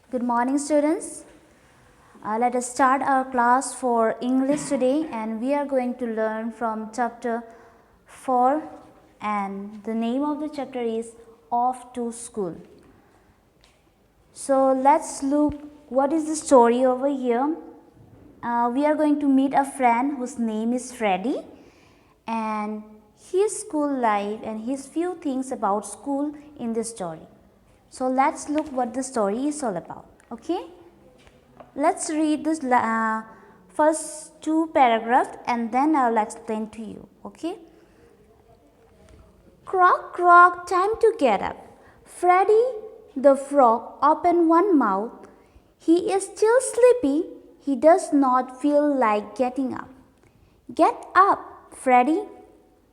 Good morning, students. Let us start our class for English today, and we are going to learn from chapter 4, and the name of the chapter is Off to School. So let's look what is the story over here. We are going to meet a friend whose name is Freddy, and his school life and his few things about school in this story. So let's look what the story is all about. Okay, let's read this first two paragraphs and then I will explain to you. Okay, croak croak, time to get up. Freddy the frog opened one mouth. He is still sleepy. He does not feel like getting up. Get up, Freddy,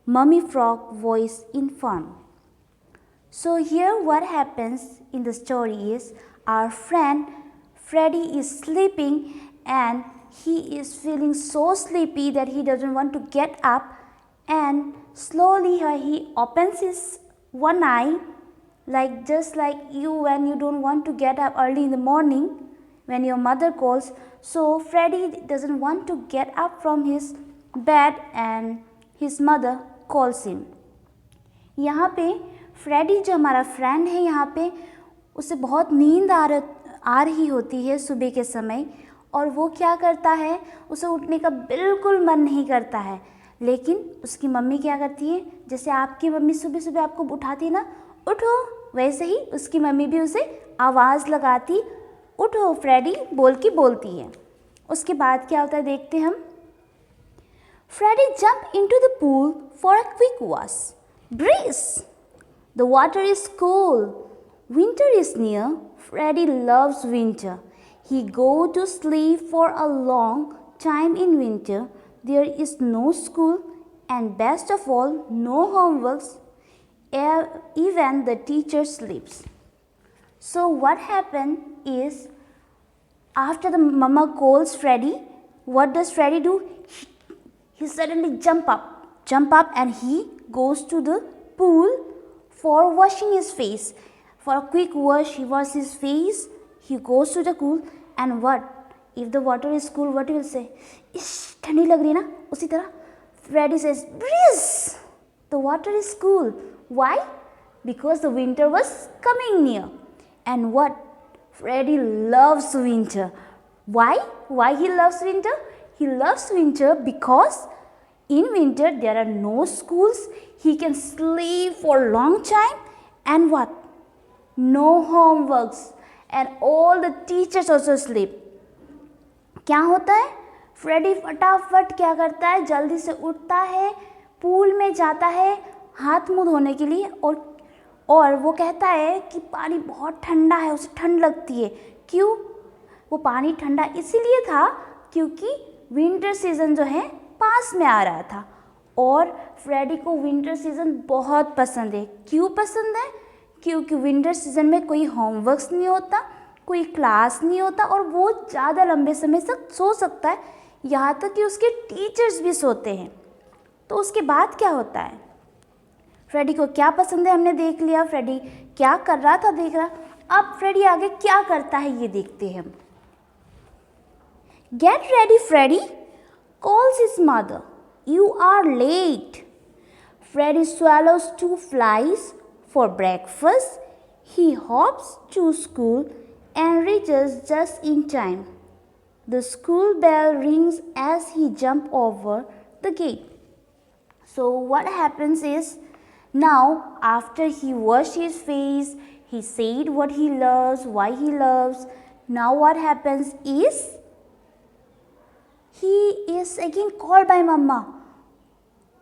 Mummy Frog voice informed. So here what happens in the story is our friend Freddy is sleeping and he is feeling so sleepy that he doesn't want to get up, and slowly he opens his one eye, like just like you when you don't want to get up early in the morning when your mother calls. So Freddy doesn't want to get up from his bed and his mother calls him. यहाँ पे Freddy जो हमारा friend है, यहाँ पे उसे बहुत नींद आ रही होती है सुबह के समय, और वो क्या करता है, उसे उठने का बिल्कुल मन नहीं करता है, लेकिन उसकी मम्मी क्या करती है, जैसे आपकी मम्मी सुबह सुबह आपको उठाती है ना, उठो, वैसे ही उसकी मम्मी भी उसे आवाज़ लगाती, उठो फ्रेडी बोल के बोलती है. उसके बाद क्या होता है देखते हम. Freddy jumped into the pool for a quick wash. Breeze! The water is cool. Winter is near. Freddy loves winter. He goes to sleep for a long time in winter. There is no school and best of all, no homeworks. Even the teacher sleeps. So what happened is, after the mama calls Freddy, what does Freddy do? He suddenly jump up and he goes to the pool for washing his face. For a quick wash, he washes his face, he goes to the pool, and what? If the water is cool, what he will say? Ish, ठंडी लग रही है ना? उसी तरह Freddy says, breeze! The water is cool. Why? Because the winter was coming near. And what? Freddy loves winter. Why? Why he loves winter? He loves winter because in winter there are no schools. He can sleep for a long time, and what? No homeworks, and all the teachers also sleep. क्या होता है? Freddy फटाफट क्या करता है, जल्दी से उठता है, पूल में जाता है हाथ मुंह धोने के लिए, और वो कहता है कि पानी बहुत ठंडा है, उसे ठंड लगती है. क्यों? वो पानी ठंडा इसीलिए था क्योंकि विंटर सीज़न जो है पास में आ रहा था, और फ्रेडी को विंटर सीज़न बहुत पसंद है. क्यों पसंद है? क्योंकि विंटर सीज़न में कोई होमवर्क्स नहीं होता, कोई क्लास नहीं होता, और वो ज़्यादा लंबे समय तक सो सकता है, यहाँ तक कि उसके टीचर्स भी सोते हैं. तो उसके बाद क्या होता है, फ्रेडी को क्या पसंद है हमने देख लिया, फ्रेडी क्या कर रहा था देख रहा. अब फ्रेडी आगे क्या करता है ये देखते हैं हम. Get ready, Freddy, calls his mother. You are late. Freddy swallows 2 flies for breakfast. He hops to school and reaches just in time. The school bell rings as he jumps over the gate. So what happens is, now after he washed his face, he said what he loves, why he loves. Now what happens is, he is again called by Mama.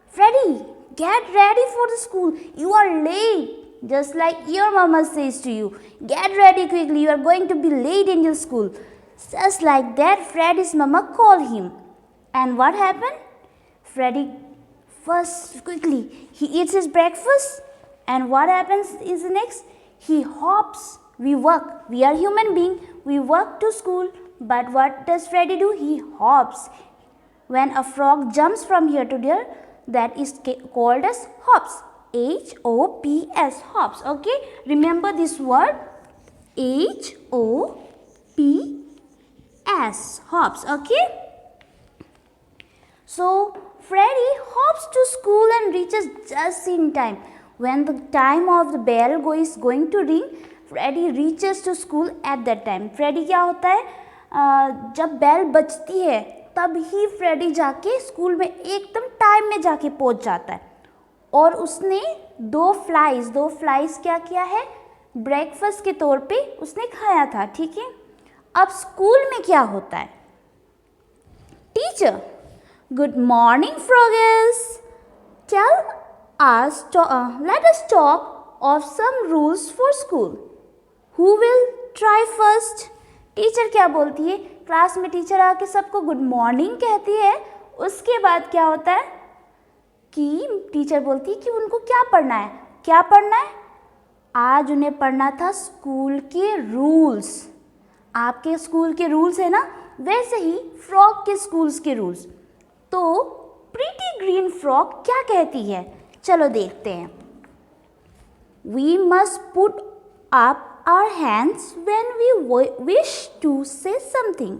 Freddy, get ready for the school. You are late. Just like your mama says to you, get ready quickly. You are going to be late in your school. Just like that, Freddy's mama called him. And what happened? Freddy first quickly, he eats his breakfast. And what happens is the next? He hops. We work. We are human beings. We work to school. But what does Freddy do? He hops. When a frog jumps from here to there, that is called as hops. H-O-P-S, hops. Okay, remember this word, H-O-P P-S, hops, okay? So, Freddy hops to school and reaches just in time. When the time of the bell is going to ring, Freddy reaches to school at that time. Freddy क्या होता है, जब bell बजती है तब ही Freddy जाके school में एकदम टाइम में जाके पहुंच जाता है. और उसने दो फ्लाइज क्या किया है, ब्रेकफास्ट के तौर पे उसने खाया था. ठीक है. अब स्कूल में क्या होता है, teacher, good morning frogs, let us talk of some rules for school. Who will try first? Teacher क्या बोलती है, क्लास में टीचर आके सबको गुड मॉर्निंग कहती है. उसके बाद क्या होता है कि टीचर बोलती है कि उनको क्या पढ़ना है. आज उन्हें पढ़ना था स्कूल के रूल्स. आपके स्कूल के रूल्स है ना, वैसे ही फ्रॉग के स्कूल्स के रूल्स. तो प्रीटी ग्रीन फ्रॉग क्या कहती है, चलो देखते हैं. We must put up our hands when we wish to say something.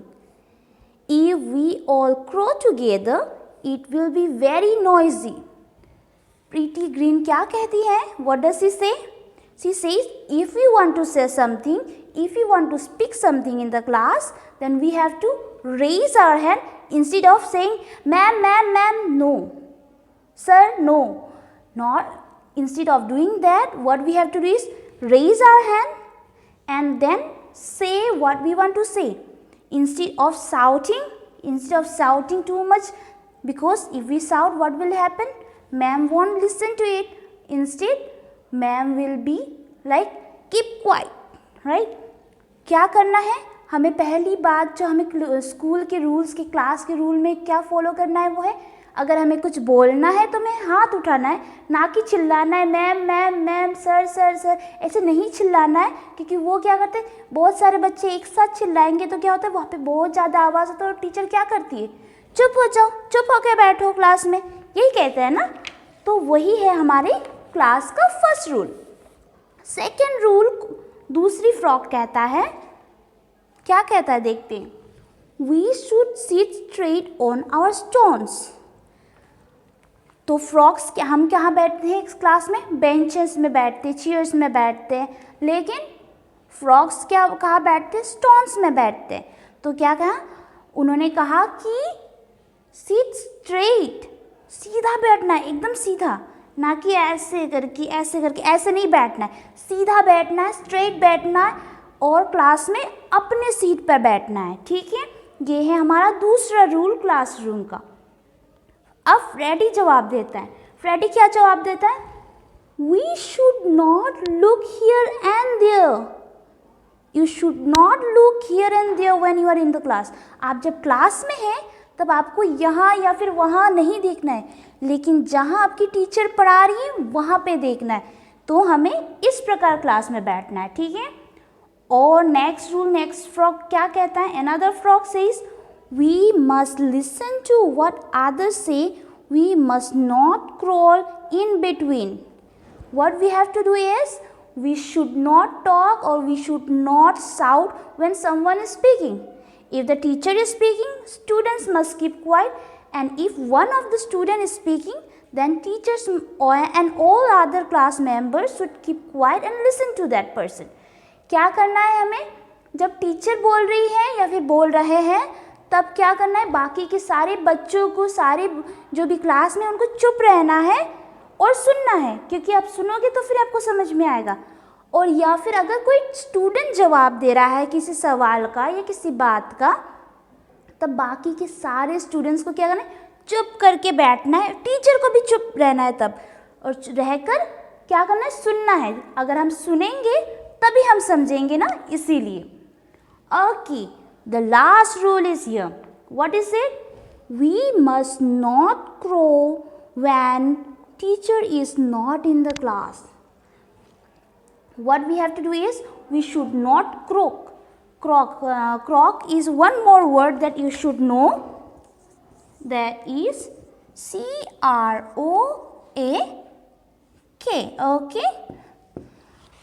If we all crow together, it will be very noisy. Pretty Green क्या कहती है? What does she say? She says, if we want to say something, if we want to speak something in the class, then we have to raise our hand instead of saying, ma'am, no. Sir, no. Not instead of doing that, what we have to do is raise our hand and then say what we want to say. Instead of shouting too much, because if we shout, what will happen? Ma'am won't listen to it. Instead, ma'am will be like, keep quiet, right? क्या करना है हमें, पहली बात जो हमें school के rules के, क्लास के रूल में क्या फॉलो करना है वो है, अगर हमें कुछ बोलना है तो हमें हाथ उठाना है, ना कि चिल्लाना है मैम सर, ऐसे नहीं चिल्लाना है. क्योंकि वो क्या करते हैं, बहुत सारे बच्चे एक साथ चिल्लाएंगे तो क्या होता है, वहाँ पे बहुत ज़्यादा आवाज़ होता है. और टीचर क्या करती है, चुप हो जाओ, चुप होकर बैठो क्लास में, यही कहते हैं ना. तो वही है हमारे क्लास का फर्स्ट रूल. सेकेंड रूल दूसरी फ्रॉग कहता है, क्या कहता है देखते हैं. We should sit straight on our stones. तो फ्रॉग्स हम कहाँ बैठते हैं इस क्लास में, बेंचेस में बैठते हैं, चेयर्स में बैठते हैं. लेकिन फ्रॉग्स कहाँ बैठते हैं, स्टोन्स में बैठते हैं. तो क्या कहा उन्होंने, कहा कि सिट स्ट्रेट, सीधा बैठना है, एकदम सीधा, ना कि ऐसे करके ऐसे नहीं बैठना है, सीधा बैठना है, स्ट्रेट बैठना है और क्लास में अपने सीट पर बैठना है. ठीक है. ये है हमारा दूसरा रूल क्लासरूम का. अब फ्रेडी जवाब देता है. फ्रेडी क्या जवाब देता है, we should not look here and there. You should not look here and there when you are in the class. आप जब क्लास में हैं तब आपको यहाँ या फिर वहाँ नहीं देखना है, लेकिन जहाँ आपकी टीचर पढ़ा रही है वहाँ पे देखना है. तो हमें इस प्रकार क्लास में बैठना है. ठीक है. और नेक्स्ट रूल, नेक्स्ट फ्रॉग क्या कहता है, another frog says, we must listen to what others say. We must not crawl in between. What we have to do is, we should not talk or we should not shout when someone is speaking. If the teacher is speaking, students must keep quiet, and if one of the student is speaking, then teachers and all other class members should keep quiet and listen to that person. क्या करना है हमें, जब teacher बोल रही है या फिर बोल रहे हैं तब क्या करना है, बाकी के सारे बच्चों को, सारे जो भी क्लास में, उनको चुप रहना है और सुनना है. क्योंकि आप सुनोगे तो फिर आपको समझ में आएगा. और या फिर अगर कोई स्टूडेंट जवाब दे रहा है किसी सवाल का या किसी बात का, तब बाकी के सारे स्टूडेंट्स को क्या करना है, चुप करके बैठना है. टीचर को भी चुप रहना है तब, और रहकर क्या करना है, सुनना है. अगर हम सुनेंगे तभी हम समझेंगे ना, इसीलिए. Okay. The last rule is here. What is it? We must not crow when teacher is not in the class. What we have to do is, we should not croak. Croak is one more word that you should know. That is C-R-O-A-K. Okay.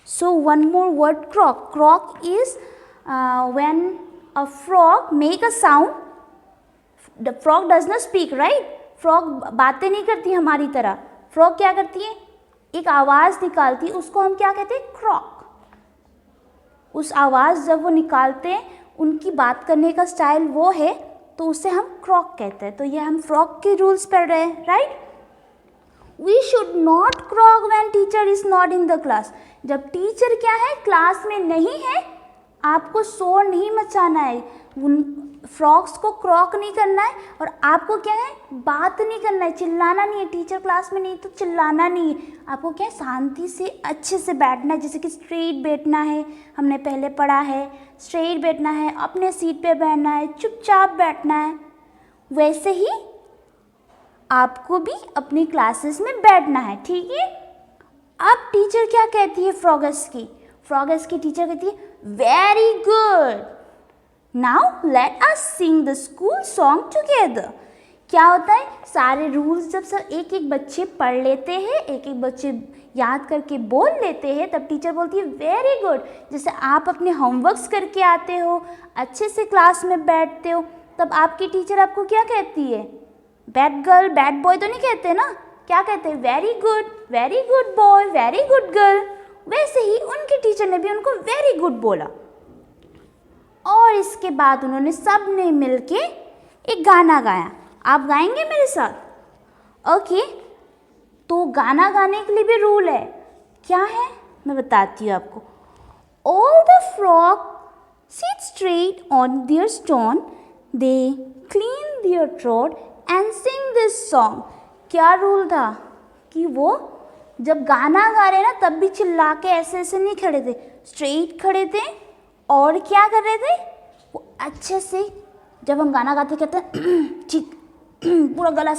So one more word, croak. Croak is when a frog make a sound, the frog does not speak, right? frog बातें नहीं करती हमारी तरह. frog क्या करती है? एक आवाज़ निकालती है, उसको हम क्या कहते हैं? क्रॉक. उस आवाज़ जब वो निकालते हैं, उनकी बात करने का स्टाइल वो है, तो उसे हम क्रॉक कहते हैं. तो ये हम फ्रॉग के रूल्स पढ़ रहे हैं, right? We should not croak when teacher is not in the class. जब टीचर क्या है? क्लास में नहीं है, आपको शोर नहीं मचाना है, उन फ्रॉग्स को क्रॉक नहीं करना है, और आपको क्या है? बात नहीं करना है, चिल्लाना नहीं है. टीचर क्लास में नहीं तो चिल्लाना नहीं है. आपको क्या है? शांति से अच्छे से बैठना है. जैसे कि स्ट्रेट बैठना है, हमने पहले पढ़ा है. स्ट्रेट बैठना है, अपने सीट पे बैठना है, चुपचाप बैठना है. वैसे ही आपको भी अपनी क्लासेस में बैठना है, ठीक है? अब टीचर क्या कहती है फ्रॉगस की? फ्रॉगस की टीचर कहती है very good, now let us sing the school song together. क्या होता है? सारे रूल्स जब सब एक एक बच्चे पढ़ लेते हैं, एक एक बच्चे याद करके बोल लेते हैं, तब टीचर बोलती है वेरी गुड. जैसे आप अपने होमवर्क्स करके आते हो, अच्छे से क्लास में बैठते हो, तब आपकी टीचर आपको क्या कहती है? बैड गर्ल, बैड बॉय तो नहीं कहते ना. क्या कहते हैं? Very good boy, very good girl. वैसे ही उनके टीचर ने भी उनको वेरी गुड बोला. और इसके बाद उन्होंने सब ने मिलके एक गाना गाया. आप गाएंगे मेरे साथ? ओके. तो गाना गाने के लिए भी रूल है. क्या है? मैं बताती हूँ आपको. All the frog seat straight on their stone, they clean there throat and Singh this song. क्या रूल था? कि वो जब गाना गा रहे ना, तब भी चिल्ला के ऐसे ऐसे नहीं खड़े थे, स्ट्रेट खड़े थे. और क्या कर रहे थे? वो अच्छे से, जब हम गाना गाते कहते हैं ठीक पूरा गला